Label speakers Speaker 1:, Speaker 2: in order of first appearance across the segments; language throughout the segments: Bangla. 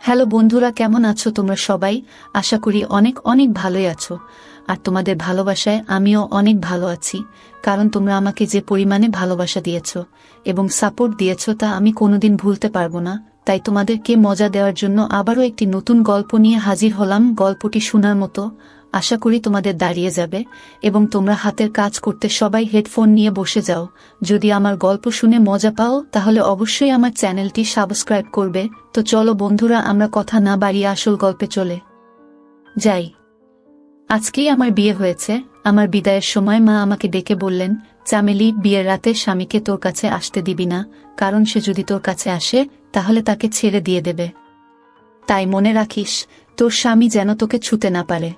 Speaker 1: হ্যালো বন্ধুরা, কেমন আছো তোমরা সবাই? আশা করি অনেক অনেক ভালোই আছো। আর তোমাদের ভালোবাসায় আমিও অনেক ভালো আছি, কারণ তোমরা আমাকে যে পরিমাণে ভালোবাসা দিয়েছো এবং সাপোর্ট দিয়েছো তা আমি কোনোদিন ভুলতে পারবো না। তাই তোমাদেরকে মজা দেওয়ার জন্য আবারও একটি নতুন গল্প নিয়ে হাজির হলাম। গল্পটি শোনার মতো, আশা করি তোমাদের দাঁড়িয়ে যাবে এবং তোমরা হাতের কাজ করতে সবাই হেডফোন নিয়ে বসে যাও। যদি আমার গল্প শুনে মজা পাও তাহলে অবশ্যই আমার চ্যানেলটি সাবস্ক্রাইব করবে। তো চলো বন্ধুরা, আমরা কথা না বাড়িয়ে আসল গল্পে চলে যাই। আজকেই আমার বিয়ে হয়েছে। আমার বিদায়ের সময় মা আমাকে ডেকে বললেন, চামেলি, বিয়ের রাতে স্বামীকে তোর কাছে আসতে দিবি না, কারণ সে যদি তোর কাছে আসে তাহলে তাকে ছেড়ে দিয়ে দেবে। তাই মনে রাখিস, তোর স্বামী যেন তোকে ছুতে না পারে।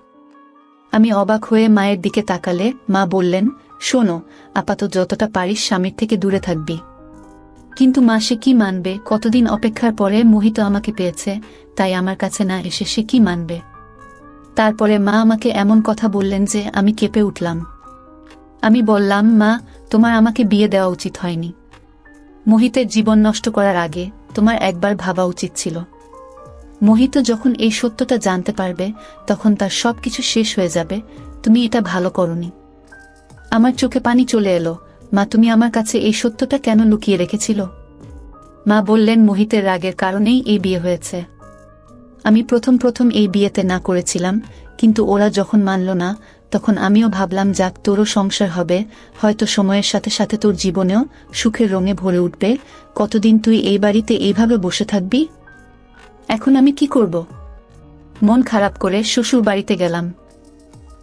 Speaker 1: আমি অবাক হয়ে মায়ের দিকে তাকালে মা বললেন, শোনো, আপাতত যতটা পারিস স্বামীর থেকে দূরে থাকবি। কিন্তু মা, সে কি মানবে? কতদিন অপেক্ষার পরে মোহিত আমাকে পেয়েছে, তাই আমার কাছে না এসে সে কি মানবে? তারপরে মা আমাকে এমন কথা বললেন যে আমি কেঁপে উঠলাম। আমি বললাম, মা, তোমার আমাকে বিয়ে দেওয়া উচিত হয়নি। মোহিতের জীবন নষ্ট করার আগে তোমার একবার ভাবা উচিত ছিল। মোহিত যখন এই সত্যটা জানতে পারবে তখন তার সবকিছু শেষ হয়ে যাবে। তুমি এটা ভালো করনি। আমার চোখে পানি চলে এলো। মা, তুমি আমার কাছে এই সত্যটা কেন লুকিয়ে রেখেছিল? মা বললেন, মোহিতের রাগের কারণেই এই বিয়ে হয়েছে। আমি প্রথম এই বিয়েতে না করেছিলাম, কিন্তু ওরা যখন মানল না তখন আমিও ভাবলাম, যাক, তোরও সংসার হবে, হয়তো সময়ের সাথে সাথে তোর জীবনেও সুখের রঙে ভরে উঠবে। কতদিন তুই এই বাড়িতে এইভাবে বসে থাকবি? এখন আমি কি করব? মন খারাপ করে শ্বশুর বাড়িতে গেলাম।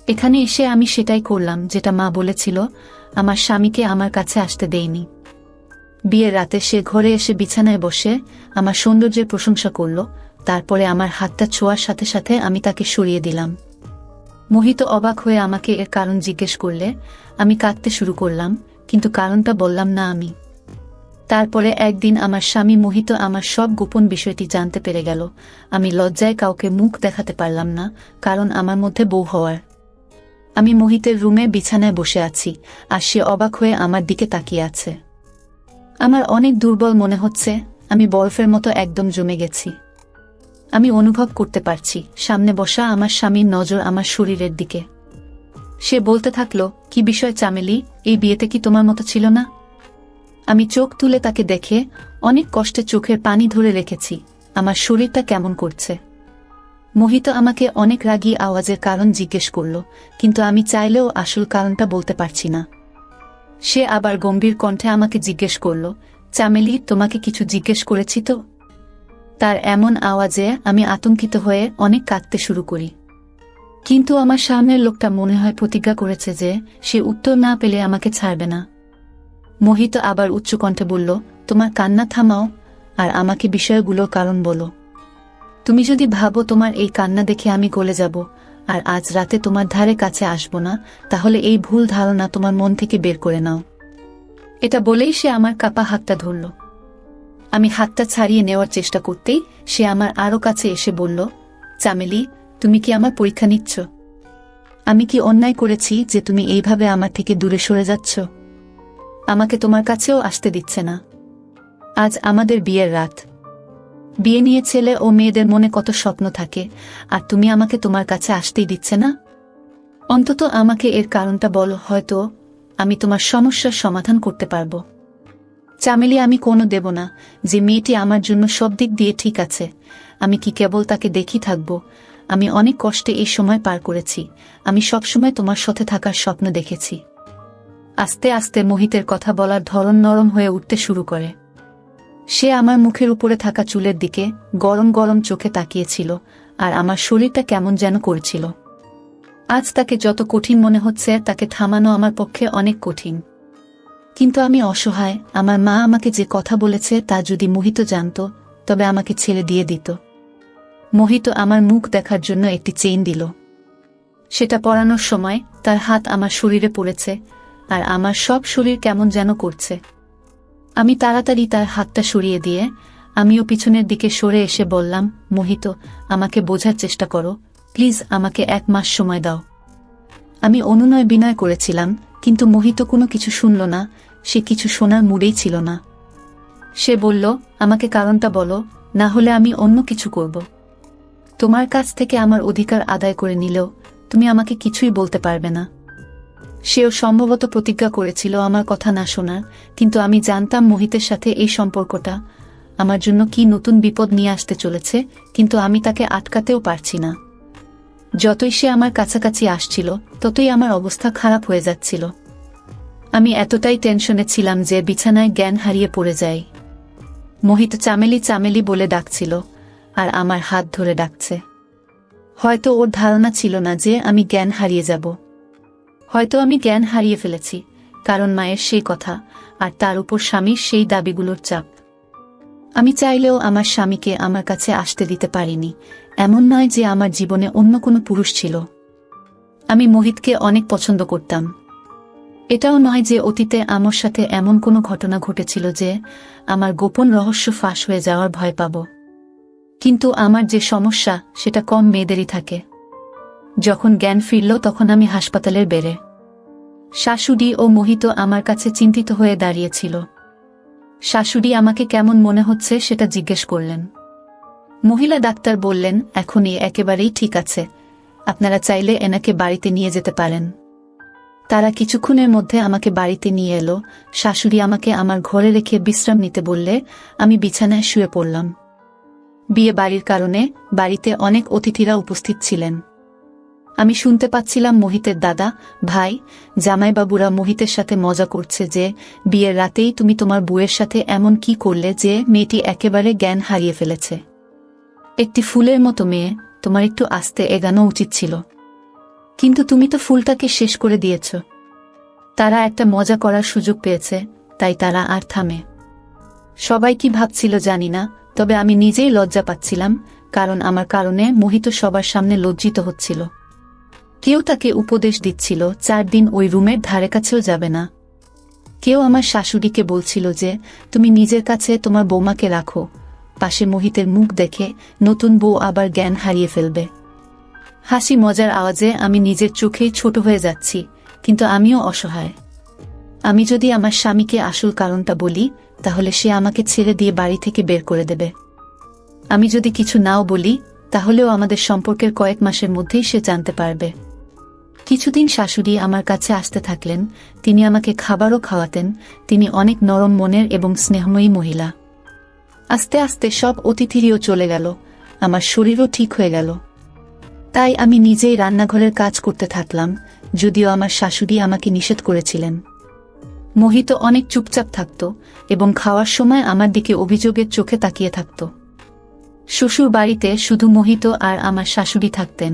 Speaker 1: এখানে এসে আমি সেটাই করলাম যেটা মা বলেছিল। আমার স্বামীকে আমার কাছে আসতে দেইনি। বিয়ের রাতে সে ঘরে এসে বিছানায় বসে আমার সৌন্দর্যের প্রশংসা করল। তারপরে আমার হাতটা ছোঁয়ার সাথে সাথে আমি তাকে সরিয়ে দিলাম। মোহিত অবাক হয়ে আমাকে এর কারণ জিজ্ঞেস করলে আমি কাঁদতে শুরু করলাম, কিন্তু কারণটা বললাম না আমি। তারপরে একদিন আমার স্বামী মোহিত আমার সব গোপন বিষয়টি জানতে পেরে গেল। আমি লজ্জায় কাউকে মুখ দেখাতে পারলাম না, কারণ আমার মধ্যে বউ হওয়ার। আমি মোহিতের রুমে বিছানায় বসে আছি, আর সে অবাক হয়ে আমার দিকে তাকিয়ে আছে। আমার অনেক দুর্বল মনে হচ্ছে। আমি বরফের মতো একদম জমে গেছি। আমি অনুভব করতে পারছি সামনে বসা আমার স্বামীর নজর আমার শরীরের দিকে। সে বলতে থাকলো, কি বিষয় চামেলি, এই বিয়েতে কি তোমার মতো ছিল না? আমি চোখ তুলে তাকে দেখে অনেক কষ্টে চোখের পানি ধরে রেখেছি। আমার শরীরটা কেমন করছে। মোহিত আমাকে অনেক রাগী আওয়াজের কারণ জিজ্ঞেস করল, কিন্তু আমি চাইলেও আসল কারণটা বলতে পারছি না। সে আবার গম্ভীর কণ্ঠে আমাকে জিজ্ঞেস করল, চামেলি, তোমাকে কিছু জিজ্ঞেস করেছি তো? তার এমন আওয়াজে আমি আতঙ্কিত হয়ে অনেক কাঁদতে শুরু করি। কিন্তু আমার সামনের লোকটা মনে হয় প্রতিজ্ঞা করেছে যে সে উত্তর না পেলে আমাকে ছাড়বে না। মোহিত আবার উচ্চকণ্ঠে বলল, তোমার কান্না থামাও আর আমাকে বিষয়গুলোর কারণ বলো। তুমি যদি ভাবো তোমার এই কান্না দেখে আমি গলে যাব আর আজ রাতে তোমার ধারে কাছে আসব না, তাহলে এই ভুল ধারণা তোমার মন থেকে বের করে নাও। এটা বলেই সে আমার কাপা হাতটা ধরল। আমি হাতটা ছাড়িয়ে নেওয়ার চেষ্টা করতেই সে আমার আরো কাছে এসে বলল, চামেলি, তুমি কি আমার পরীক্ষা নিচ্ছ? আমি কি অন্যায় করেছি যে তুমি এইভাবে আমার থেকে দূরে সরে যাচ্ছ? আমাকে তোমার কাছেও আসতে দিচ্ছে না। আজ আমাদের বিয়ের রাত। বিয়ে নিয়ে ছেলে ও মেয়েদের মনে কত স্বপ্ন থাকে, আর তুমি আমাকে তোমার কাছে আসতেই দিচ্ছে না? অন্তত আমাকে এর কারণটা বলো, হয়তো আমি তোমার সমস্যার সমাধান করতে পারবো। চামেলি, আমি কোনো দেব না যে মেয়েটি আমার জন্য সব দিক দিয়ে ঠিক আছে। আমি কি কেবল তাকে দেখি থাকবো? আমি অনেক কষ্টে এই সময় পার করেছি। আমি সবসময় তোমার সাথে থাকার স্বপ্ন দেখেছি। আস্তে আস্তে মোহিতের কথা বলার ধরন নরম হয়ে উঠতে শুরু করে। সে আমার মুখের উপরে থাকা চুলের দিকে গরম গরম চোখে তাকিয়েছিল, আর আমার শরীরটা কেমন যেন করছিল। আজ তাকে যত কঠিন মনে হচ্ছে, তাকে থামানো আমার পক্ষে অনেক কঠিন। কিন্তু আমি অসহায়। আমার মা আমাকে যে কথা বলেছে তা যদি মোহিত জানত, তবে আমাকে ছেড়ে দিয়ে দিত। মোহিত আমার মুখ দেখার জন্য একটি চেইন দিল। সেটা পরানোর সময় তার হাত আমার শরীরে পড়েছে, আর আমার সব শরীর কেমন যেন করছে। আমি তাড়াতাড়ি তার হাতটা সরিয়ে দিয়ে আমিও পিছনের দিকে সরে এসে বললাম, মোহিত, আমাকে বোঝার চেষ্টা করো, প্লিজ, আমাকে 1 মাস সময় দাও। আমি অনুনয় বিনয় করেছিলাম, কিন্তু মোহিত কোনো কিছু শুনল না। সে কিছু শোনার মুডেই ছিল না। সে বলল, আমাকে কারণটা বলো। না হলে আমি অন্য কিছু করব। তোমার কাছ থেকে আমার অধিকার আদায় করে নিলেও তুমি আমাকে কিছুই বলতে পারবে না। সেও সম্ভবত প্রতিজ্ঞা করেছিল আমার কথা না শোনার, কিন্তু আমি জানতাম মোহিতের সাথে এই সম্পর্কটা আমার জন্য কি নতুন বিপদ নিয়ে আসতে চলেছে, কিন্তু আমি তাকে আটকাতেও পারছি না। যতই সে আমার কাছাকাছি আসছিল ততই আমার অবস্থা খারাপ হয়ে যাচ্ছিল। আমি এতটাই টেনশনে ছিলাম যে বিছানায় জ্ঞান হারিয়ে পড়ে যাই। মোহিত চামেলি চামেলি বলে ডাকছিল, আর আমার হাত ধরে ডাকছে। হয়তো ওর ধারণা ছিল না যে আমি জ্ঞান হারিয়ে যাব। হয়তো আমি জ্ঞান হারিয়ে ফেলেছি, কারণ মায়ের সেই কথা আর তার উপর স্বামীর সেই দাবিগুলোর চাপ। আমি চাইলেও আমার স্বামীকে আমার কাছে আসতে দিতে পারিনি। এমন নয় যে আমার জীবনে অন্য কোনো পুরুষ ছিল। আমি মোহিতকে অনেক পছন্দ করতাম। এটাও নয় যে অতীতে আমার সাথে এমন কোনো ঘটনা ঘটেছিল যে আমার গোপন রহস্য ফাঁস হয়ে যাওয়ার ভয় পাব। কিন্তু আমার যে সমস্যা সেটা কম মেয়েদেরই থাকে। যখন জ্ঞান ফিরল তখন আমি হাসপাতালের বেড়ে। শাশুড়ি ও মোহিত আমার কাছে চিন্তিত হয়ে দাঁড়িয়েছিল। শাশুড়ি আমাকে কেমন মনে হচ্ছে সেটা জিজ্ঞেস করলেন। মহিলা ডাক্তার বললেন, এখনই একেবারেই ঠিক আছে, আপনারা চাইলে এনাকে বাড়িতে নিয়ে যেতে পারেন। তারা কিছুক্ষণের মধ্যে আমাকে বাড়িতে নিয়ে এলো। শাশুড়ি আমাকে আমার ঘরে রেখে বিশ্রাম নিতে বললে আমি বিছানায় শুয়ে পড়লাম। বিয়ে বাড়ির কারণে বাড়িতে অনেক অতিথিরা উপস্থিত ছিলেন। আমি শুনতে পাচ্ছিলাম মোহিতের দাদা, ভাই, জামাইবাবুরা মোহিতের সাথে মজা করছে যে বিয়ের রাতেই তুমি তোমার বউয়ের সাথে এমন কি করলে যে মেয়েটি একেবারে জ্ঞান হারিয়ে ফেলেছে। একটি ফুলের মতো মেয়ে, তোমার একটু আস্তে এগানো উচিত ছিল, কিন্তু তুমি তো ফুলটাকে শেষ করে দিয়েছ। তারা একটা মজা করার সুযোগ পেয়েছে, তাই তারা আর থামে। সবাই কি ভাবছিল জানি না, তবে আমি নিজেই লজ্জা পাচ্ছিলাম, কারণ আমার কারণে মোহিত সবার সামনে লজ্জিত হচ্ছিল। কেউ তাকে উপদেশ দিচ্ছিল 4 দিন ওই রুমের ধারে কাছেও যাবে না। কেউ আমার শাশুড়িকে বলছিল যে তুমি নিজের কাছে তোমার বৌমাকে রাখো, পাশে মোহিতের মুখ দেখে নতুন বউ আবার জ্ঞান হারিয়ে ফেলবে। হাসি মজার আওয়াজে আমি নিজের চোখেই ছোট হয়ে যাচ্ছি, কিন্তু আমিও অসহায়। আমি যদি আমার স্বামীকে আসল কারণটা বলি তাহলে সে আমাকে ছেড়ে দিয়ে বাড়ি থেকে বের করে দেবে। আমি যদি কিছু নাও বলি তাহলেও আমাদের সম্পর্কের কয়েক মাসের মধ্যেই সে জানতে পারবে। কিছুদিন শাশুড়ি আমার কাছে আসতে থাকলেন। তিনি আমাকে খাবারও খাওয়াতেন। তিনি অনেক নরম মনের এবং স্নেহময়ী মহিলা। আস্তে আস্তে সব অতিথিও চলে গেল, আমার শরীরও ঠিক হয়ে গেল। তাই আমি নিজেই রান্নাঘরের কাজ করতে থাকলাম, যদিও আমার শাশুড়ি আমাকে নিষেধ করেছিলেন। মোহিত অনেক চুপচাপ থাকত এবং খাওয়ার সময় আমার দিকে অভিযোগের চোখে তাকিয়ে থাকত। শ্বশুর বাড়িতে শুধু মোহিত আর আমার শাশুড়ি থাকতেন।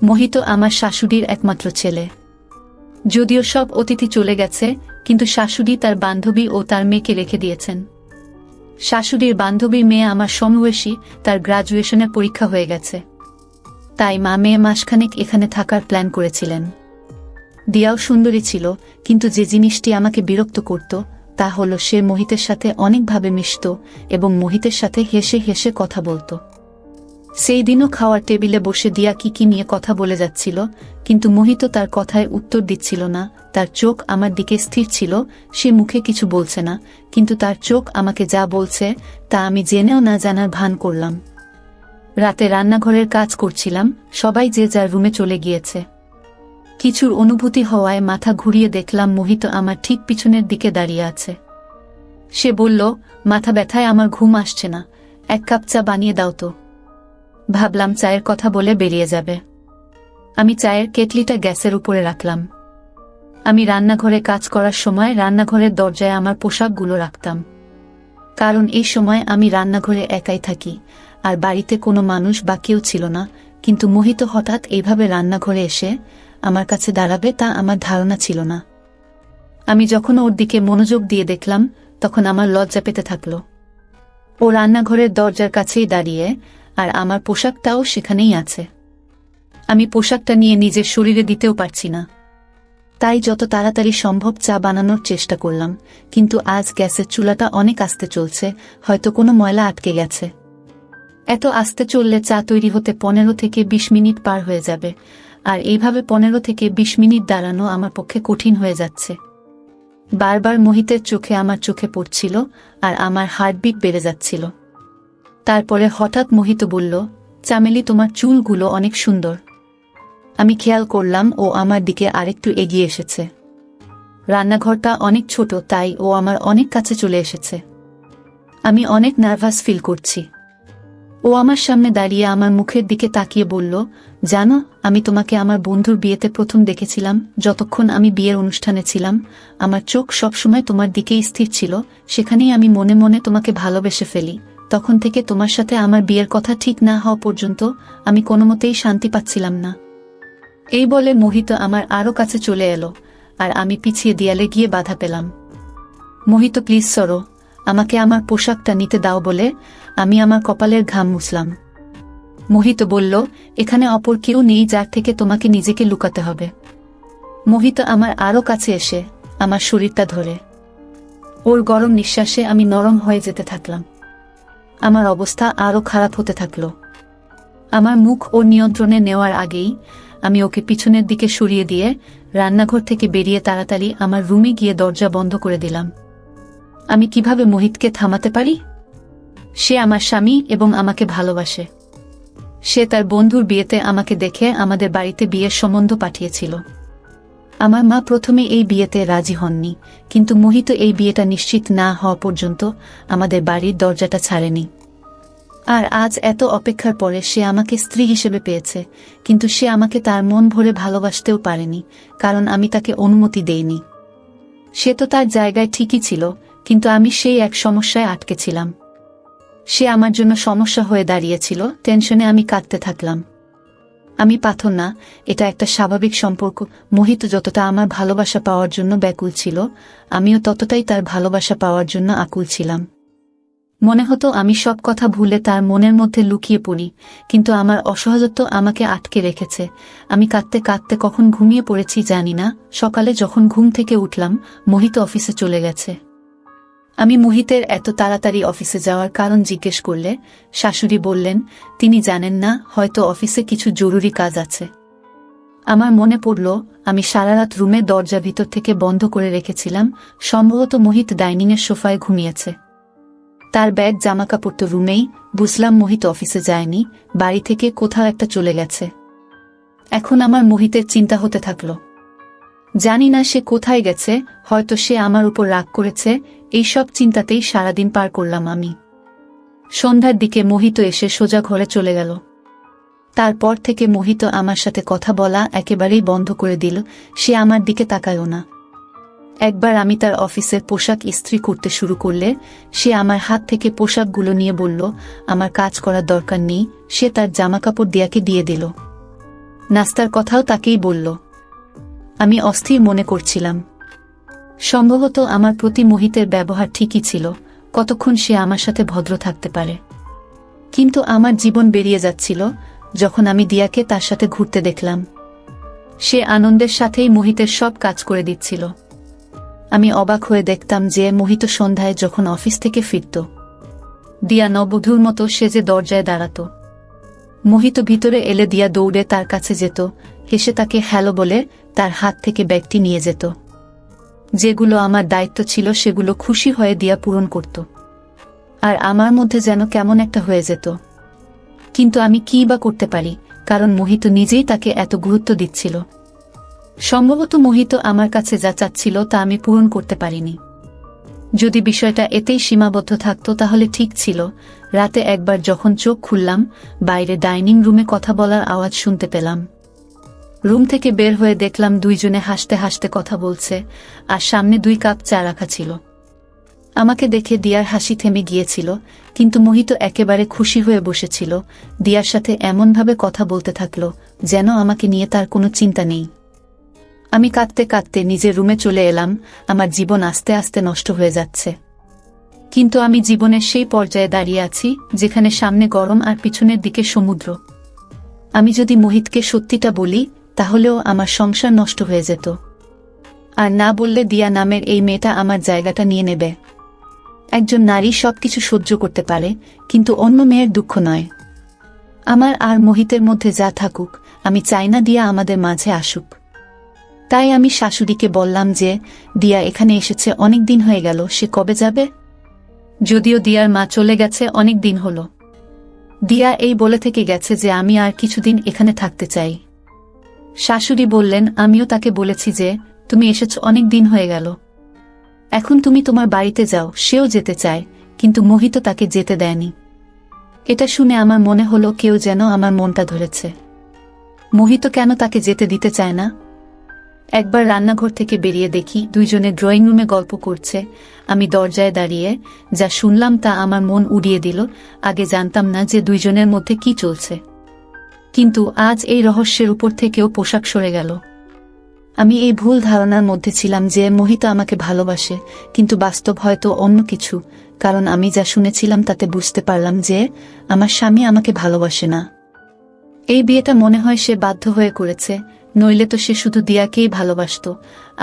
Speaker 1: মোহিত আমার শাশুড়ির একমাত্র ছেলে। যদিও সব অতিথি চলে গেছে, কিন্তু শাশুড়ি তার বান্ধবী ও তার মেয়েকে রেখে দিয়েছেন। শাশুড়ির বান্ধবীর মেয়ে আমার সমবয়সী, তার গ্রাজুয়েশনের পরীক্ষা হয়ে গেছে। তাই মা মেয়ে মাসখানেক এখানে থাকার প্ল্যান করেছিলেন। দিয়াও সুন্দরী ছিল, কিন্তু যে জিনিসটি আমাকে বিরক্ত করত তা হল সে মোহিতের সাথে অনেকভাবে মিশত এবং মোহিতের সাথে হেসে হেসে কথা বলত। সেই দিনও খাওয়ার টেবিলে বসে দিয়া কি নিয়ে কথা বলে যাচ্ছিল, কিন্তু মোহিত তার কথায় উত্তর দিচ্ছিল না। তার চোখ আমার দিকে স্থির ছিল। সে মুখে কিছু বলছে না, কিন্তু তার চোখ আমাকে যা বলছে তা আমি জেনেও না জানার ভান করলাম। রাতে রান্নাঘরের কাজ করছিলাম, সবাই যে যার রুমে চলে গিয়েছে। কিছুর অনুভূতি হওয়ায় মাথা ঘুরিয়ে দেখলাম মোহিত আমার ঠিক পিছনের দিকে দাঁড়িয়ে আছে। সে বলল, মাথা ব্যথায় আমার ঘুম আসছে না, 1 কাপ চা বানিয়ে দাও তো। ভাবলাম চায়ের কথা বলে বেরিয়ে যাবে। আমি চায়ের কেটলিটা গ্যাসের উপরে রাখলাম। আমি রান্নাঘরে কাজ করার সময় রান্নাঘরের দরজায় আমার পোশাকগুলো রাখতাম, কারণ এই সময় আমি রান্নাঘরে একাই থাকি আর বাড়িতে কোনো মানুষ বা কেউ ছিল না। কিন্তু মোহিত হঠাৎ এইভাবে রান্নাঘরে এসে আমার কাছে দাঁড়াবে তা আমার ধারণা ছিল না। আমি যখন ওর দিকে মনোযোগ দিয়ে দেখলাম তখন আমার লজ্জা পেতে থাকলো। ও রান্নাঘরের দরজার কাছেই দাঁড়িয়ে, আর আমার পোশাকটাও সেখানেই আছে। আমি পোশাকটা নিয়ে নিজের শরীরে দিতেও পারছি না, তাই যত তাড়াতাড়ি সম্ভব চা বানানোর চেষ্টা করলাম। কিন্তু আজ গ্যাসের চুলাটা অনেক আস্তে চলছে, হয়তো কোনো ময়লা আটকে গেছে। এত আস্তে চললে চা তৈরি হতে 15 থেকে 20 মিনিট পার হয়ে যাবে, আর এইভাবে 15 থেকে 20 মিনিট দাঁড়ানো আমার পক্ষে কঠিন হয়ে যাচ্ছে। বারবার মোহিতের চোখে আমার চোখে পড়ছিল আর আমার হার্টবিট বেড়ে যাচ্ছিল। তারপরে হঠাৎ মোহিত বলল, চামেলি, তোমার চুলগুলো অনেক সুন্দর। আমি খেয়াল করলাম ও আমার দিকে আরেকটু এগিয়ে এসেছে। রান্নাঘরটা অনেক ছোট, তাই ও আমার অনেক কাছে চলে এসেছে। আমি অনেক নার্ভাস ফিল করছি। ও আমার সামনে দাঁড়িয়ে আমার মুখের দিকে তাকিয়ে বলল, জানো, আমি তোমাকে আমার বন্ধুর বিয়েতে প্রথম দেখেছিলাম। যতক্ষণ আমি বিয়ের অনুষ্ঠানে ছিলাম, আমার চোখ সবসময় তোমার দিকেই স্থির ছিল। সেখানেই আমি মনে মনে তোমাকে ভালোবেসে ফেলি। তখন থেকে তোমার সাথে আমার বিয়ের কথা ঠিক না হওয়া পর্যন্ত আমি কোনোমতেই শান্তি পাচ্ছিলাম না। এই বলে মোহিত আমার আরও কাছে চলে এলো, আর আমি পিছিয়ে দেয়ালে গিয়ে বাধা পেলাম। মোহিত, প্লিজ সরো, আমাকে আমার পোশাকটা নিতে দাও বলে আমি আমার কপালের ঘাম মুছলাম। মোহিত বলল, এখানে অপর কেউ নেই যার থেকে তোমাকে নিজেকে লুকাতে হবে। মোহিত আমার আরও কাছে এসে আমার শরীরটা ধরে। ওর গরম নিঃশ্বাসে আমি নরম হয়ে যেতে থাকলাম। আমার অবস্থা আরও খারাপ হতে থাকল। আমার মুখ ওর নিয়ন্ত্রণে নেওয়ার আগেই আমি ওকে পিছনের দিকে সরিয়ে দিয়ে রান্নাঘর থেকে বেরিয়ে তাড়াতাড়ি আমার রুমে গিয়ে দরজা বন্ধ করে দিলাম। আমি কিভাবে মোহিতকে থামাতে পারি? সে আমার স্বামী এবং আমাকে ভালোবাসে। সে তার বন্ধুর বিয়েতে আমাকে দেখে আমাদের বাড়িতে বিয়ের সম্বন্ধ পাঠিয়েছিল। আমার মা প্রথমে এই বিয়েতে রাজি হননি, কিন্তু মোহিত এই বিয়েটা নিশ্চিত না হওয়া পর্যন্ত আমাদের বাড়ির দরজাটা ছাড়েনি। আর আজ এত অপেক্ষার পরে সে আমাকে স্ত্রী হিসেবে পেয়েছে, কিন্তু সে আমাকে তার মন ভরে ভালোবাসতেও পারেনি, কারণ আমি তাকে অনুমতি দেইনি। সে তো তার জায়গায় ঠিকই ছিল, কিন্তু আমি সেই এক সমস্যায় আটকে ছিলাম। সে আমার জন্য সমস্যা হয়ে দাঁড়িয়েছিল। টেনশনে আমি কাঁদতে থাকলাম। আমি পাথর না, এটা একটা স্বাভাবিক সম্পর্ক। মোহিত যতটা আমার ভালোবাসা পাওয়ার জন্য ব্যাকুল ছিল, আমিও ততটাই তার ভালোবাসা পাওয়ার জন্য আকুল ছিলাম। মনে হতো আমি সব কথা ভুলে তার মনের মধ্যে লুকিয়ে পড়ি, কিন্তু আমার অসহজত্ব আমাকে আটকে রেখেছে। আমি কাঁদতে কাঁদতে কখন ঘুমিয়ে পড়েছি জানি না। সকালে যখন ঘুম থেকে উঠলাম, মোহিত অফিসে চলে গেছে। আমি মোহিতের এত তাড়াতাড়ি অফিসে যাওয়ার কারণ জিজ্ঞেস করলে শাশুড়ি বললেন, তিনি জানেন না, হয়তো অফিসে কিছু জরুরি কাজ আছে। আমার মনে পড়ল আমি সারারাত রুমে দরজা ভিতর থেকে বন্ধ করে রেখেছিলাম। সম্ভবত মোহিত ডাইনিংয়ের সোফায় ঘুমিয়েছে। তার ব্যাগ জামাকাপড় তো রুমেই। বুঝলাম মোহিত অফিসে যায়নি, বাড়ি থেকে কোথাও একটা চলে গেছে। এখন আমার মোহিতের চিন্তা হতে থাকল। জানি না সে কোথায় গেছে, হয়তো সে আমার উপর রাগ করেছে। এইসব চিন্তাতেই সারাদিন পার করলাম আমি। সন্ধ্যার দিকে মোহিত এসে সোজা ঘরে চলে গেল। তারপর থেকে মোহিত আমার সাথে কথা বলা একেবারেই বন্ধ করে দিল। সে আমার দিকে তাকায়ও না। একবার আমি তার অফিসের পোশাক ইস্ত্রি করতে শুরু করলে সে আমার হাত থেকে পোশাকগুলো নিয়ে বলল, আমার কাজ করার দরকার নেই। সে তার জামাকাপড় দিয়াকে দিয়ে দিল। নাস্তার কথাও তাকেই বলল। আমি অস্থির মনে করছিলাম। সম্ভবত আমার প্রতি মোহিতের ব্যবহার ঠিকই ছিল। কতক্ষণ সে আমার সাথে ভদ্র থাকতে পারে? কিন্তু আমার জীবন বেরিয়ে যাচ্ছিল যখন আমি দিয়াকে তার সাথে ঘুরতে দেখলাম। সে আনন্দের সাথেই মোহিতের সব কাজ করে দিচ্ছিল। আমি অবাক হয়ে দেখতাম যে মোহিত সন্ধ্যায় যখন অফিস থেকে ফিরত, দিয়া নববধূর মতো সেজে দরজায় দাঁড়াত। মোহিত ভিতরে এলে দিয়া দৌড়ে তার কাছে যেত, হেসে তাকে হ্যালো বলে তার হাত থেকে ব্যাগটি নিয়ে যেত। যেগুলো আমার দায়িত্ব ছিল সেগুলো খুশি হয়ে দিয়া পূরণ করত। আর আমার মধ্যে যেন কেমন একটা হয়ে যেত। কিন্তু আমি কী বা করতে পারি, কারণ মোহিত নিজেই তাকে এত গুরুত্ব দিচ্ছিল। সম্ভবত মোহিত আমার কাছে যা চাচ্ছিল তা আমি পূরণ করতে পারিনি। যদি বিষয়টা এতেই সীমাবদ্ধ থাকত তাহলে ঠিক ছিল। রাতে একবার যখন চোখ খুললাম, বাইরে ডাইনিং রুমে কথা বলার আওয়াজ শুনতে পেলাম। রুম থেকে বের হয়ে দেখলাম দুইজনে হাসতে হাসতে কথা বলছে, আর সামনে 2 কাপ চা রাখা ছিল। আমাকে দেখে দিয়ার হাসি থেমে গিয়েছিল, কিন্তু মোহিত একেবারে খুশি হয়ে বসেছিল। দিয়ার সাথে এমনভাবে কথা বলতে থাকল যেন আমাকে নিয়ে তার কোনো চিন্তা নেই। আমি কাঁদতে কাঁদতে নিজের রুমে চলে এলাম। আমার জীবন আস্তে আস্তে নষ্ট হয়ে যাচ্ছে। কিন্তু আমি জীবনের সেই পর্যায়ে দাঁড়িয়ে আছি যেখানে সামনে গরম আর পিছনের দিকে সমুদ্র। আমি যদি মোহিতকে সত্যিটা বলি তাহলেও আমার সংসার নষ্ট হয়ে যেত। আর না বললে দিয়া নামের এই মেয়েটা আমার জায়গাটা নিয়ে নেবে। একজন নারী সবকিছু সহ্য করতে পারে, কিন্তু অন্য মেয়ের দুঃখ নয়। আমার আর মোহিতের মধ্যে যা থাকুক, আমি চাই না দিয়া আমাদের মাঝে আসুক। তাই আমি শাশুড়িকে বললাম যে দিয়া এখানে এসেছে অনেক দিন হয়ে গেল, সে কবে যাবে? যদিও দিয়ার মা চলে গেছে অনেক দিন হলো। দিয়া এই বলে থেকে গেছে যে আমি আর কিছুদিন এখানে থাকতে চাই। শাশুড়ি বললেন, আমিও তাকে বলেছি যে তুমি এসেছ অনেক দিন হয়ে গেল, এখন তুমি তোমার বাড়িতে যাও। সেও যেতে চায়, কিন্তু মোহিত তাকে যেতে দেয়নি। এটা শুনে আমার মনে হলো কেউ যেন আমার মনটা ধরেছে। মোহিত কেন তাকে যেতে দিতে চায় না? একবার রান্নাঘর থেকে বেরিয়ে দেখি দুইজনে ড্রয়িং রুমে গল্প করছে। আমি দরজায় দাঁড়িয়ে যা শুনলাম তা আমার মন উড়িয়ে দিল। আগে জানতাম না যে দুইজনের মধ্যে কি চলছে, কিন্তু আজ এই রহস্যের উপর থেকেও পোশাক সরে গেল। আমি এই ভুল ধারণার মধ্যে ছিলাম যে মোহিত আমাকে ভালোবাসে, কিন্তু বাস্তব হয়তো অন্য কিছু। কারণ আমি যা শুনেছিলাম তাতে বুঝতে পারলাম যে আমার স্বামী আমাকে ভালোবাসে না। এই বিয়েটা মনে হয় সে বাধ্য হয়ে করেছে, নইলে তো সে শুধু দিয়াকেই ভালোবাসত।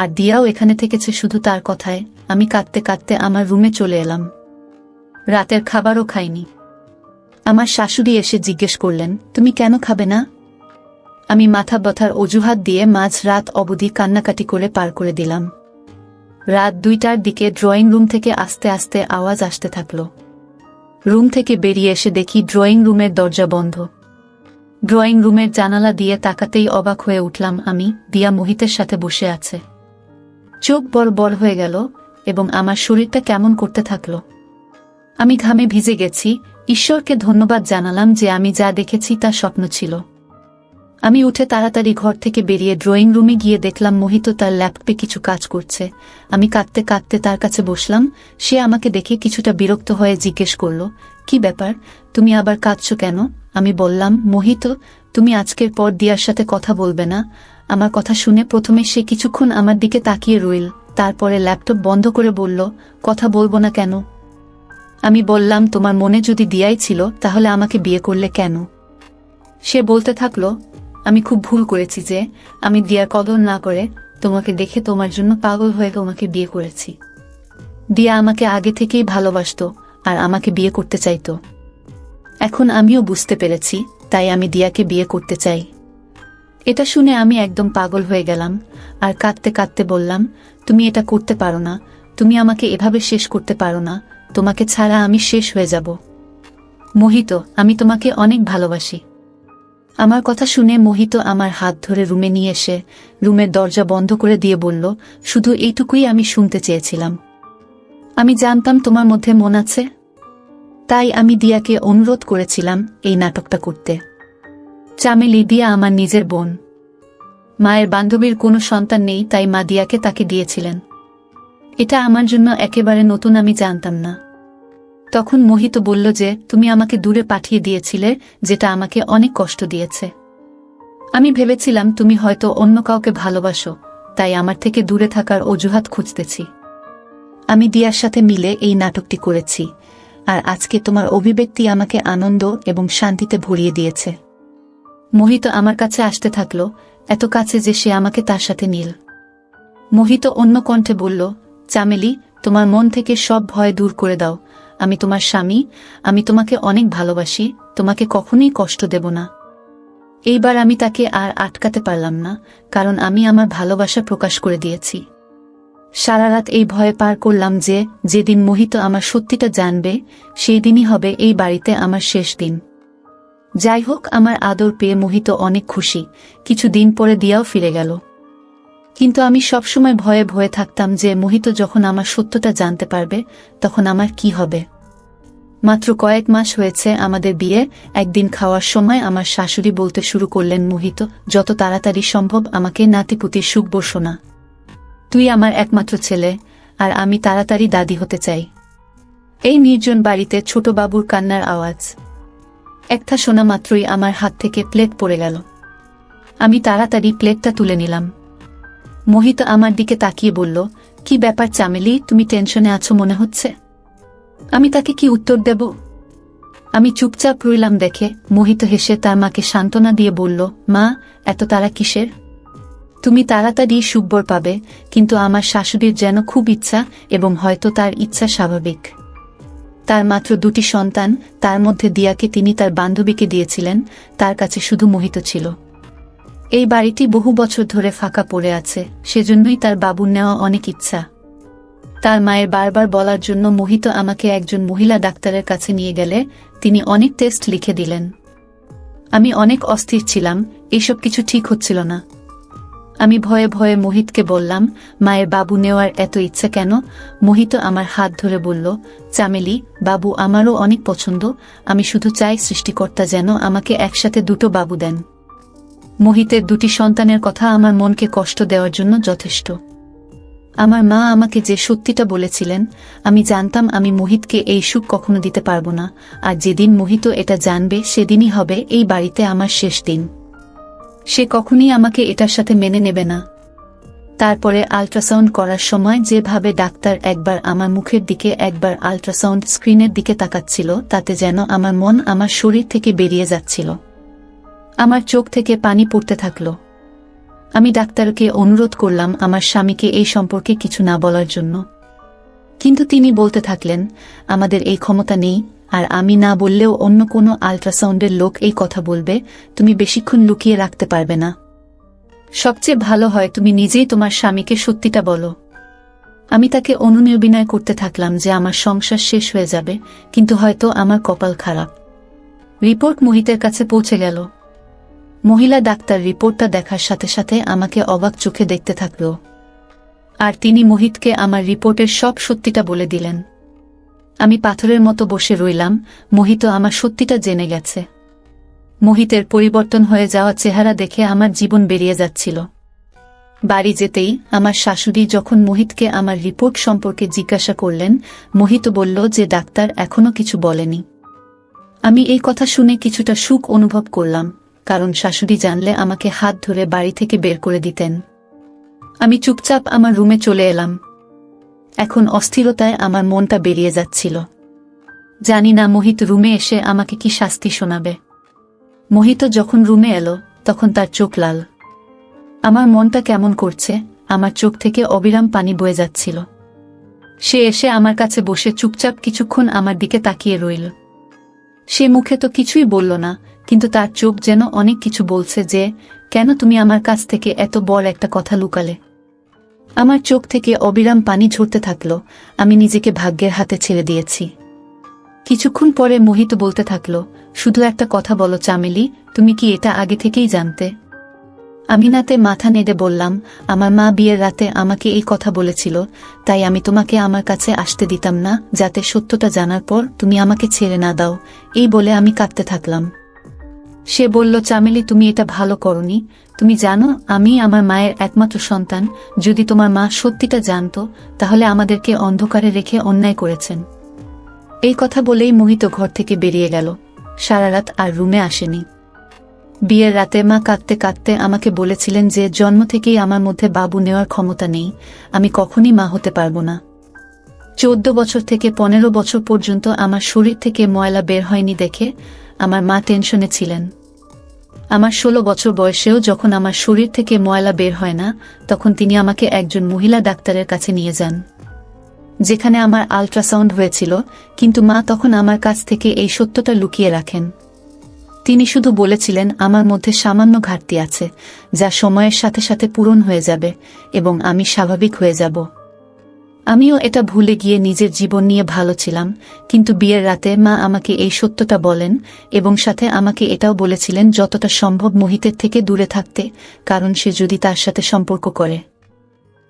Speaker 1: আর দিয়াও এখানে থেকেছে শুধু তার কথায়। আমি কাঁদতে কাঁদতে আমার রুমে চলে এলাম। রাতের খাবারও খাইনি। আমার শাশুড়ি এসে জিজ্ঞেস করলেন, তুমি কেন খাবে না? আমি মাথা ব্যথার অজুহাত দিয়ে মাঝ রাত অবধি কান্নাকাটি করে পার করে দিলাম। রাত 2টার দিকে ড্রয়িং রুম থেকে আস্তে আস্তে আওয়াজ আসতে থাকল। রুম থেকে বেরিয়ে এসে দেখি ড্রয়িং রুমের দরজা বন্ধ। ড্রয়িং রুমের জানালা দিয়ে তাকাতেই অবাক হয়ে উঠলাম আমি। দিয়া মোহিতের সাথে বসে আছে। চোখ বড় বড় হয়ে গেল এবং আমার শরীরটা কেমন করতে থাকল। আমি ঘামে ভিজে গেছি। ঈশ্বরকে ধন্যবাদ জানালাম যে আমি যা দেখেছি তা স্বপ্ন ছিল। আমি উঠে তাড়াতাড়ি ঘর থেকে বেরিয়ে ড্রয়িং রুমে গিয়ে দেখলাম মোহিত তার ল্যাপটপে কিছু কাজ করছে। আমি কাঁদতে কাঁদতে তার কাছে বসলাম। সে আমাকে দেখে কিছুটা বিরক্ত হয়ে জিজ্ঞেস করল, কি ব্যাপার, তুমি আবার কাঁদছো কেন? আমি বললাম, মোহিত, তুমি আজকের পর দিয়ার সাথে কথা বলবে না। আমার কথা শুনে প্রথমে সে কিছুক্ষণ আমার দিকে তাকিয়ে রইল, তারপরে ল্যাপটপ বন্ধ করে বলল, কথা বলবো না কেন? আমি বললাম, তোমার মনে যদি দিয়াই ছিল তাহলে আমাকে বিয়ে করলে কেন? সে বলতে থাকলো, আমি খুব ভুল করেছি যে আমি দিয়ার কদর না করে তোমাকে দেখে তোমার জন্য পাগল হয়ে তোমাকে বিয়ে করেছি। দিয়া আমাকে আগে থেকেই ভালোবাসতো আর আমাকে বিয়ে করতে চাইতো। এখন আমিও বুঝতে পেরেছি, তাই আমি দিয়াকে বিয়ে করতে চাই। এটা শুনে আমি একদম পাগল হয়ে গেলাম আর কাঁদতে কাঁদতে বললাম, তুমি এটা করতে পারো না, তুমি আমাকে এভাবে শেষ করতে পারো না, তোমাকে ছাড়া আমি শেষ হয়ে যাব। মোহিত, আমি তোমাকে অনেক ভালোবাসি। আমার কথা শুনে মোহিত আমার হাত ধরে রুমে নিয়ে এসে রুমের দরজা বন্ধ করে দিয়ে বলল, শুধু এইটুকুই আমি শুনতে চেয়েছিলাম। আমি জানতাম তোমার মধ্যে মন আছে, তাই আমি দিয়াকে অনুরোধ করেছিলাম এই নাটকটা করতে। চামেলি, দিয়া আমার নিজের বোন। মায়ের বান্ধবীর কোনো সন্তান নেই, তাই মা দিয়াকে তাকে দিয়েছিলেন। এটা আমার জন্য একেবারে নতুন, আমি জানতাম না। তখন মোহিত বলল যে তুমি আমাকে দূরে পাঠিয়ে দিয়েছিলে, যেটা আমাকে অনেক কষ্ট দিয়েছে। আমি ভেবেছিলাম তুমি হয়তো অন্য কাউকে ভালোবাসো, তাই আমার থেকে দূরে থাকার অজুহাত খুঁজতেছি। আমি দিয়ার সাথে মিলে এই নাটকটি করেছি, আর আজকে তোমার অভিব্যক্তি আমাকে আনন্দ এবং শান্তিতে ভরিয়ে দিয়েছে। মোহিত আমার কাছে আসতে থাকলো, এত কাছে যে সে আমাকে তার সাথে নিল। মোহিত অন্য কণ্ঠে বলল, চামেলি, তোমার মন থেকে সব ভয় দূর করে দাও। আমি তোমার স্বামী, আমি তোমাকে অনেক ভালোবাসি, তোমাকে কখনোই কষ্ট দেব না। এইবার আমি তাকে আর আটকাতে পারলাম না, কারণ আমি আমার ভালোবাসা প্রকাশ করে দিয়েছি। সারা রাত এই ভয়ে পার করলাম যে যেদিন মোহিত আমার সত্যিটা জানবে সেই দিনই হবে এই বাড়িতে আমার শেষ দিন। যাই হোক, আমার আদর পেয়ে মোহিত অনেক খুশি। কিছু দিন পরে দিয়াও ফিরে গেল, কিন্তু আমি সবসময় ভয়ে ভয়ে থাকতাম যে মোহিত যখন আমার সত্যটা জানতে পারবে তখন আমার কি হবে। মাত্র কয়েক মাস হয়েছে আমাদের বিয়ে। একদিন খাওয়ার সময় আমার শাশুড়ি বলতে শুরু করলেন, মোহিত, যত তাড়াতাড়ি সম্ভব আমাকে নাতিপুতির সুখ বসো না। তুই আমার একমাত্র ছেলে, আর আমি তাড়াতাড়ি দাদি হতে চাই। এই নির্জন বাড়িতে ছোট বাবুর কান্নার আওয়াজ। একটা শোনা মাত্রই আমার হাত থেকে প্লেট পড়ে গেল। আমি তাড়াতাড়ি প্লেটটা তুলে নিলাম। মোহিত আমার দিকে তাকিয়ে বলল, কি ব্যাপার চামেলি, তুমি টেনশনে আছো মনে হচ্ছে। আমি তাকে কি উত্তর দেব? আমি চুপচাপ রইলাম দেখে মোহিত হেসে তার মাকে সান্ত্বনা দিয়ে বলল, মা, এত তাড়া কিসের? তুমি তাড়াতাড়ি সুখবর পাবে, কিন্তু আমার শাশুড়ির যেন খুব ইচ্ছা, এবং হয়তো তার ইচ্ছা স্বাভাবিক। তার মাত্র 2টি সন্তান, তার মধ্যে দিয়াকে তিনি তার বান্ধবীকে দিয়েছিলেন, তার কাছে শুধু মোহিত ছিল। এই বাড়িটি বহু বছর ধরে ফাঁকা পড়ে আছে, সেজন্যই তার বাবুর নেওয়া অনেক ইচ্ছা। তার মায়ের বারবার বলার জন্য মোহিত আমাকে একজন মহিলা ডাক্তারের কাছে নিয়ে গেলে তিনি অনেক টেস্ট লিখে দিলেন। আমি অনেক অস্থির ছিলাম, এসব কিছু ঠিক হচ্ছিল না। আমি ভয়ে ভয়ে মোহিতকে বললাম, মায়ের বাবু নেওয়ার এত ইচ্ছা কেন? মোহিত আমার হাত ধরে বলল, চামেলি, বাবু আমারও অনেক পছন্দ, আমি শুধু চাই সৃষ্টিকর্তা যেন আমাকে একসাথে দুটো বাবু দেন। মোহিতের দুটি সন্তানের কথা আমার মনকে কষ্ট দেওয়ার জন্য যথেষ্ট। আমার মা আমাকে যে সত্যিটা বলেছিলেন, আমি জানতাম আমি মোহিতকে এই সুখ কখনো দিতে পারব না, আর যেদিন মোহিত এটা জানবে সেদিনই হবে এই বাড়িতে আমার শেষ দিন। সে কখনই আমাকে এটার সাথে মেনে নেবে না। তারপরে আল্ট্রাসাউন্ড করার সময় যেভাবে ডাক্তার একবার আমার মুখের দিকে একবার আল্ট্রাসাউন্ড স্ক্রিনের দিকে তাকাচ্ছিল, তাতে যেন আমার মন আমার শরীর থেকে বেরিয়ে যাচ্ছিল। আমার চোখ থেকে পানি পড়তে থাকল। আমি ডাক্তারকে অনুরোধ করলাম আমার স্বামীকে এই সম্পর্কে কিছু না বলার জন্য, কিন্তু তিনি বলতে থাকলেন, আমাদের এই ক্ষমতা নেই, আর আমি না বললেও অন্য কোনো আল্ট্রাসাউন্ডের লোক এই কথা বলবে, তুমি বেশিক্ষণ লুকিয়ে রাখতে পারবে না। সবচেয়ে ভালো হয় তুমি নিজেই তোমার স্বামীকে সত্যিটা বলো। আমি তাকে অনুনির্বিনয় করতে থাকলাম যে আমার সংসার শেষ হয়ে যাবে, কিন্তু হয়তো আমার কপাল খারাপ। রিপোর্ট মোহিতের কাছে পৌঁছে গেল। মহিলা ডাক্তার রিপোর্টটা দেখার সাথে সাথে আমাকে অবাক চোখে দেখতে থাকল, আর তিনি মোহিতকে আমার রিপোর্টের সব সত্যিটা বলে দিলেন। আমি পাথরের মতো বসে রইলাম, মোহিত আমার সত্যিটা জেনে গেছে। মোহিতের পরিবর্তন হয়ে যাওয়া চেহারা দেখে আমার জীবন বেরিয়ে যাচ্ছিল। বাড়ি যেতেই আমার শাশুড়ি যখন মোহিতকে আমার রিপোর্ট সম্পর্কে জিজ্ঞাসা করলেন, মোহিত বলল যে ডাক্তার এখনো কিছু বলেনি। আমি এই কথা শুনে কিছুটা সুখ অনুভব করলাম, কারণ শাশুড়ি জানলে আমাকে হাত ধরে বাড়ি থেকে বের করে দিতেন। আমি চুপচাপ আমার রুমে চলে এলাম। এখন অস্থিরতায় আমার মনটা বেরিয়ে যাচ্ছিল। জানি না মোহিত রুমে এসে আমাকে কি শাস্তি শোনাবে। মোহিত যখন রুমে এলো তখন তার চোখ লাল। আমার মনটা কেমন করছে, আমার চোখ থেকে অবিরাম পানি বয়ে যাচ্ছিল। সে এসে আমার কাছে বসে চুপচাপ কিছুক্ষণ আমার দিকে তাকিয়ে রইল। সে মুখে তো কিছুই বলল না, কিন্তু তার চোখ যেন অনেক কিছু বলছে, যে কেন তুমি আমার কাছ থেকে এত বড় একটা কথা লুকালে। আমার চোখ থেকে অবিরাম পানি ঝরতে থাকল। আমি নিজেকে ভাগ্যের হাতে ছেড়ে দিয়েছি। কিছুক্ষণ পরে মোহিত বলতে থাকল, শুধু একটা কথা বলো চামেলি, তুমি কি এটা আগে থেকেই জানতে? আমি নাতে মাথা নেড়ে বললাম, আমার মা বিয়ের রাতে আমাকে এই কথা বলেছিল, তাই আমি তোমাকে আমার কাছে আসতে দিতাম না, যাতে সত্যটা জানার পর তুমি আমাকে ছেড়ে না দাও। এই বলে আমি কাঁদতে থাকলাম। সে বলল, চামেলি তুমি এটা ভালো করনি। তুমি জানো আমি আমার মায়ের একমাত্র সন্তান। যদি তোমার মা সত্যিটা জানতো তাহলে আমাদেরকে অন্ধকারে রেখে অন্যায় করেছেন। এই কথা বলেই মোহিত ঘর থেকে বেরিয়ে গেল। সারা রাত আর রুমে আসেনি। বিয়ের রাতে মা কাঁদতে কাঁদতে আমাকে বলেছিলেন যে জন্ম থেকেই আমার মধ্যে বাবু নেওয়ার ক্ষমতা নেই, আমি কখনই মা হতে পারবো না। 14 বছর থেকে 15 বছর পর্যন্ত আমার শরীর থেকে ময়লা বের হয়নি দেখে আমার মা টেনশনে ছিলেন। আমার 16 বছর বয়সেও যখন আমার শরীর থেকে ময়লা বের হয় না, তখন তিনি আমাকে একজন মহিলা ডাক্তারের কাছে নিয়ে যান, যেখানে আমার আল্ট্রাসাউন্ড হয়েছিল, কিন্তু মা তখন আমার কাছ থেকে এই সত্যটা লুকিয়ে রাখেন। তিনি শুধু বলেছিলেন আমার মধ্যে সামান্য ঘাটতি আছে, যা সময়ের সাথে সাথে পূরণ হয়ে যাবে এবং আমি স্বাভাবিক হয়ে যাব। আমিও এটা ভুলে গিয়ে নিজের জীবন নিয়ে ভালো ছিলাম, কিন্তু বিয়ের রাতে মা আমাকে এই সত্যটা বলেন এবং সাথে আমাকে এটাও বলেছিলেন যতটা সম্ভব মোহিতের থেকে দূরে থাকতে, কারণ সে যদি তার সাথে সম্পর্ক করে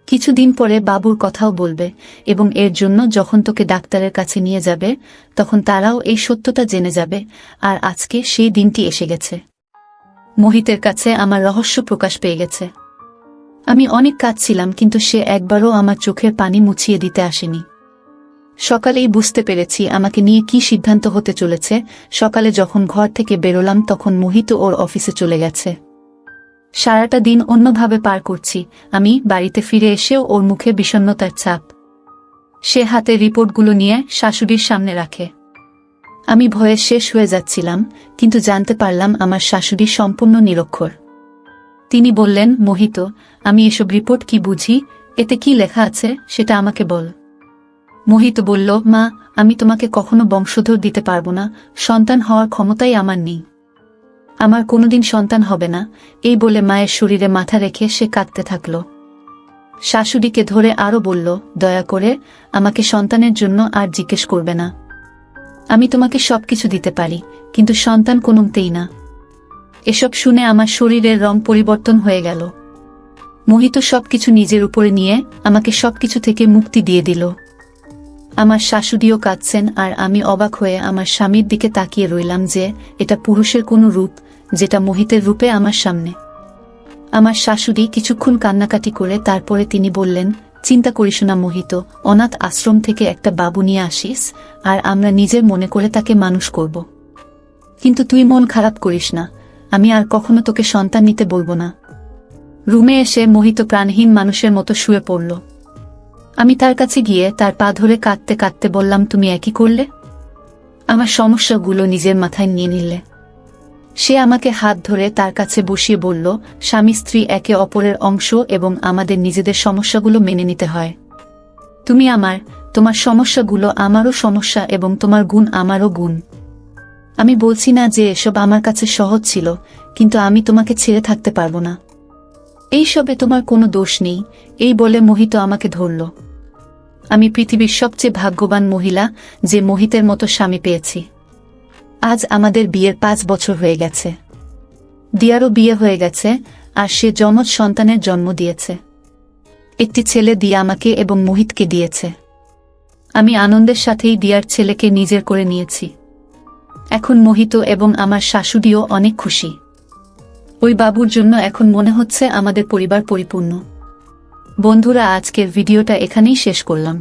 Speaker 1: কিছুদিন পরে বাবুর কথাও বলবে, এবং এর জন্য যখন তোকে ডাক্তারের কাছে নিয়ে যাবে তখন তারাও এই সত্যটা জেনে যাবে। আর আজকে সেই দিনটি এসে গেছে। মোহিতের কাছে আমার রহস্য প্রকাশ পেয়ে গেছে। আমি অনেক কাঁদছিলাম, কিন্তু সে একবারও আমার চোখের পানি মুছিয়ে দিতে আসেনি। সকালেই বুঝতে পেরেছি আমাকে নিয়ে কি সিদ্ধান্ত হতে চলেছে। সকালে যখন ঘর থেকে বেরোলাম তখন মোহিত ওর অফিসে চলে গেছে। সারাটা দিন অন্যভাবে পার করছি। আমি বাড়িতে ফিরে এসেও ওর মুখে বিষণ্ণতার ছাপ। সে হাতে রিপোর্টগুলো নিয়ে শাশুড়ির সামনে রাখে। আমি ভয়ে শেষ হয়ে যাচ্ছিলাম, কিন্তু জানতে পারলাম আমার শাশুড়ি সম্পূর্ণ নিরক্ষর। তিনি বললেন, মোহিত, আমি এসব রিপোর্ট কি বুঝি, এতে কি লেখা আছে সেটা আমাকে বল। মোহিত বলল, মা, আমি তোমাকে কখনো বংশধর দিতে পারবো না, সন্তান হওয়ার ক্ষমতাই আমার নেই, আমার কোনোদিন সন্তান হবে না। এই বলে মায়ের শরীরে মাথা রেখে সে কাঁদতে থাকল। শাশুড়িকে ধরে আরো বলল, দয়া করে আমাকে সন্তানের জন্য আর জিজ্ঞেস করবে না। আমি তোমাকে সবকিছু দিতে পারি, কিন্তু সন্তান কোনোমতেই না। এসব শুনে আমার শরীরের রং পরিবর্তন হয়ে গেল। মোহিত সবকিছু নিজের উপরে নিয়ে আমাকে সবকিছু থেকে মুক্তি দিয়ে দিল। আমার শাশুড়িও কাঁদছেন, আর আমি অবাক হয়ে আমার স্বামীর দিকে তাকিয়ে রইলাম যে এটা পুরুষের কোনো রূপ, যেটা মোহিতের রূপে আমার সামনে। আমার শাশুড়ি কিছুক্ষণ কান্নাকাটি করে তারপরে তিনি বললেন, চিন্তা করিস না মোহিত, অনাথ আশ্রম থেকে একটা বাবু নিয়ে আসিস, আর আমরা নিজের মনে করে তাকে মানুষ করব। কিন্তু তুই মন খারাপ করিস না, আমি আর কখনো তোকে সন্তান নিতে বলবো না। রুমে এসে মোহিত প্রাণহীন মানুষের মতো শুয়ে পড়ল। আমি তার কাছে গিয়ে তার পা ধরে কাঁদতে কাঁদতে বললাম, তুমি একই করলে? আমার সমস্যাগুলো নিজের মাথায় নিয়ে নিলে। সে আমাকে হাত ধরে তার কাছে বসিয়ে বলল, স্বামী স্ত্রী একে অপরের অংশ এবং আমাদের নিজেদের সমস্যাগুলো মেনে নিতে হয়। তুমি আমার, তোমার সমস্যাগুলো আমারও সমস্যা এবং তোমার গুণ আমারও গুণ। আমি বলছি না যে এসব আমার কাছে সহজ ছিল, কিন্তু আমি তোমাকে ছেড়ে থাকতে পারবো না। এইসবে তোমার কোনো দোষ নেই। এই বলে মোহিত আমাকে ধরল। আমি পৃথিবীর সবচেয়ে ভাগ্যবান মহিলা যে মোহিতের মতো স্বামী পেয়েছি। আজ আমাদের বিয়ের 5 বছর হয়ে গেছে। দিয়ারও বিয়ে হয়ে গেছে, আর সে যমজ সন্তানের জন্ম দিয়েছে। একটি ছেলে দিয়া আমাকে এবং মোহিতকে দিয়েছে। আমি আনন্দের সাথেই দিয়ার ছেলেকে নিজের করে নিয়েছি। এখন মোহিত এবং আমার শাশুড়িও অনেক খুশি। ওই বাবুর জন্য এখন মনে হচ্ছে আমাদের পরিবার পরিপূর্ণ। বন্ধুরা, আজকের ভিডিওটা এখানেই শেষ করলাম।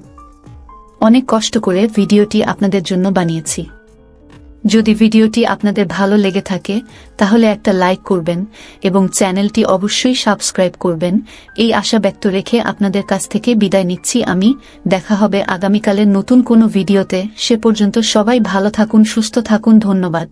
Speaker 1: অনেক কষ্ট করে ভিডিওটি আপনাদের জন্য বানিয়েছি। যদি ভিডিওটি আপনাদের ভালো লেগে থাকে তাহলে একটা লাইক করবেন এবং চ্যানেলটি অবশ্যই সাবস্ক্রাইব করবেন। এই আশা ব্যক্ত রেখে আপনাদের কাছ থেকে বিদায় নিচ্ছি আমি। দেখা হবে আগামীকালের নতুন কোনো ভিডিওতে। সে পর্যন্ত সবাই ভালো থাকুন, সুস্থ থাকুন। ধন্যবাদ।